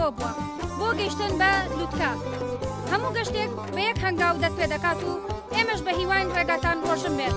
لەوە بووە بۆ گەیشتن بە لووتکە هەموو گەشتێک بە یەک هەنگاو دەست پێ دەکات و ئێمەش بە هیوان ڕێگاتان ڕۆشن بێت.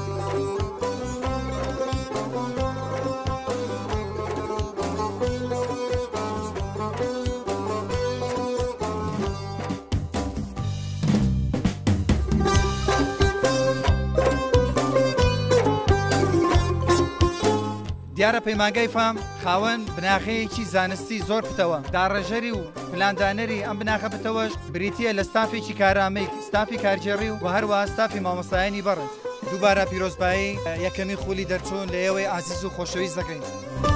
دیارە پەیمانگای فام خاوەن بناغەیەکی زانستی زۆر پتەوە داڕێژەری و پلاندانەری ئەم بناغە پتەوەش بریتیە لە ستافێکی کارامەی ستافی کارجێڕی و هەروەها ستافی مامۆستایانی بەڕێز دووبارە پیرۆزبایی یەکەمی خولی دەرچوون لە ئێوەی ئازیز و خۆشەویست دەکەین.